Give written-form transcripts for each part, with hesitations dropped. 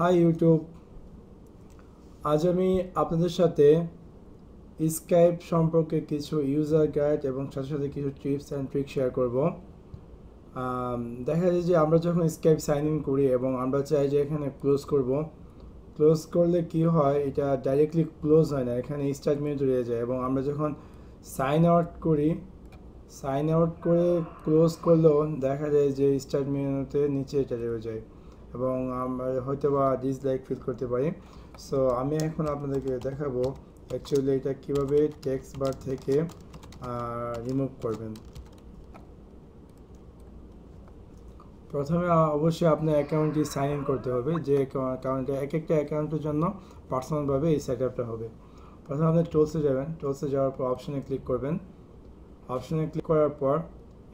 High YouTube, আজ আমি আপনাদের সাথে স্কাইপ সম্পর্কে কিছু ইউজার গাইড এবং সাথে সাথে কিছু টিপস অ্যান্ড ট্রিক শেয়ার করব। দেখা যায় যে আমরা যখন স্কাইপ সাইন ইন করি এবং আমরা চাই যে এখানে ক্লোজ করব, ক্লোজ করলে কি হয়, এটা ডাইরেক্টলি ক্লোজ হয় না, এখানে স্টার্ট মেনু রয়ে যায়। এবং আমরা যখন সাইন আউট করি, সাইন আউট করে ক্লোজ করলেও দেখা যায় যে স্টার্ট মেনুতে নিচে এটা রয়ে যায় এবং আমরা হয়তো বা ডিসলাইক ফিল করতে পারি। সো আমি এখন আপনাদেরকে দেখাবো অ্যাকচুয়ালি এটা কীভাবে টেক্সট বার থেকে রিমুভ করবেন। প্রথমে অবশ্যই আপনার অ্যাকাউন্টটি সাইন ইন করতে হবে, যে অ্যাকাউন্টে এক একটা অ্যাকাউন্টের জন্য পার্সোনালভাবে এই সেট আপটা হবে। প্রথমে আপনি টুলসে যাবেন, টুলসে যাওয়ার পর অপশনে ক্লিক করবেন। অপশনে ক্লিক করার পর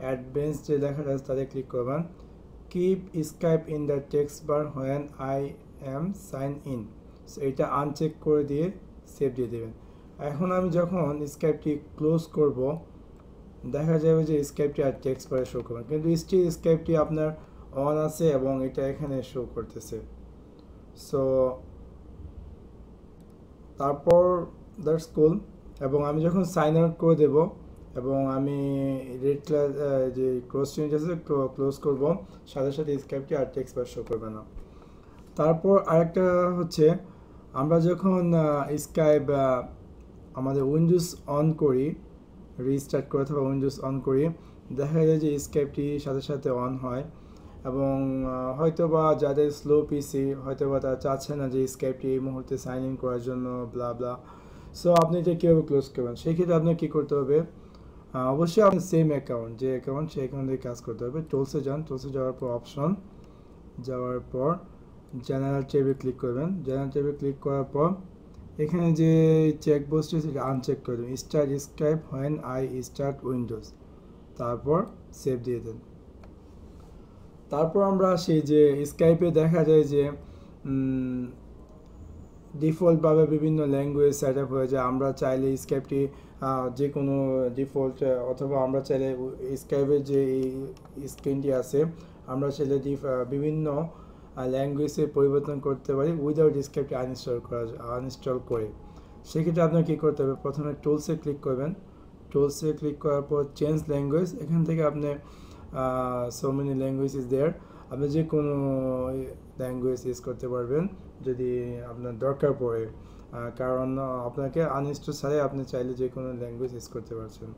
অ্যাডভান্স যে দেখা যাচ্ছে তাতে ক্লিক করবেন। Keep Skype in the text bar when I am sign in, so এটা আনচেক করে দিয়ে সেভ দিয়ে দেবেন। এখন আমি যখন স্কাইপটি ক্লোজ করব, দেখা যাবে যে স্কাইপটি আর টেক্সট বারে শো করবে, কিন্তু স্টিল স্কাইপটি আপনার অন আছে এবং এটা এখানে শো করতেছে। সো তারপর দ্যাটস কুল। এবং আমি যখন সাইন আউট করে দেব এবং আমি রেড ক্লাস যে ক্লোজ চেঞ্জ আছে ক্লোজ করব, সাথে সাথে স্কাইপটি আর টেক্সট বার শো করবে না। তারপর আরেকটা হচ্ছে, আমরা যখন স্কাইপ আমাদের উইন্ডোজ অন করি, রিস্টার্ট করে অথবা উইন্ডোজ অন করি, দেখা যায় যে স্কাইপটি সাথে সাথে অন হয়। এবং হয়তো বা যাদের স্লো পিসি, হয়তো বা তারা চাচ্ছে না যে স্কাইপটি এই মুহূর্তে সাইন ইন করার জন্য ব্লা ব্লা। সো আপনি এটা কীভাবে ক্লোজ করবেন, সেই ক্ষেত্রে আপনার কী করতে হবে, অবশ্যই আপনার সেম অ্যাকাউন্ট যে অ্যাকাউন্ট সেই অ্যাকাউন্টে কাজ করতে হবে। টুলসে যান, টুলসে যাওয়ার পর অপশন, যাওয়ার পর জেনারেল ট্যাবে ক্লিক করবেন। জেনারেল ট্যাবে ক্লিক করার পর এখানে যে চেক বক্সটি সেটা আনচেক করে দেবেন, start Skype when I start Windows, তারপর সেভ দিয়ে দেন। তারপর আমরা আসি যে স্কাইপে দেখা যায় যে ডিফল্টভাবে বিভিন্ন ল্যাঙ্গুয়েজ সেট আপ হয়ে যায়। আমরা চাইলে স্কাইপটি যে কোনো ডিফল্ট, অথবা আমরা চাইলে স্কাইপের যে স্ক্রিনটি আছে আমরা চাইলে বিভিন্ন ল্যাঙ্গুয়েজে পরিবর্তন করতে পারি উইদাউট স্কাইপটি আনইনস্টল করে। সেক্ষেত্রে আপনার কী করতে হবে, প্রথমে টুলসে ক্লিক করবেন। টুলসে ক্লিক করার পর চেঞ্জ ল্যাঙ্গুয়েজ, এখান থেকে আপনি so many language is there, আপনি যে কোনো ল্যাঙ্গুয়েজ ইউজ করতে পারবেন যদি আপনার দরকার পড়ে, কারণ আপনাকে আনইনস্টল ছাড়াই আপনি চাইলে যে কোনো ল্যাঙ্গুয়েজ ইউজ করতে পারছেন।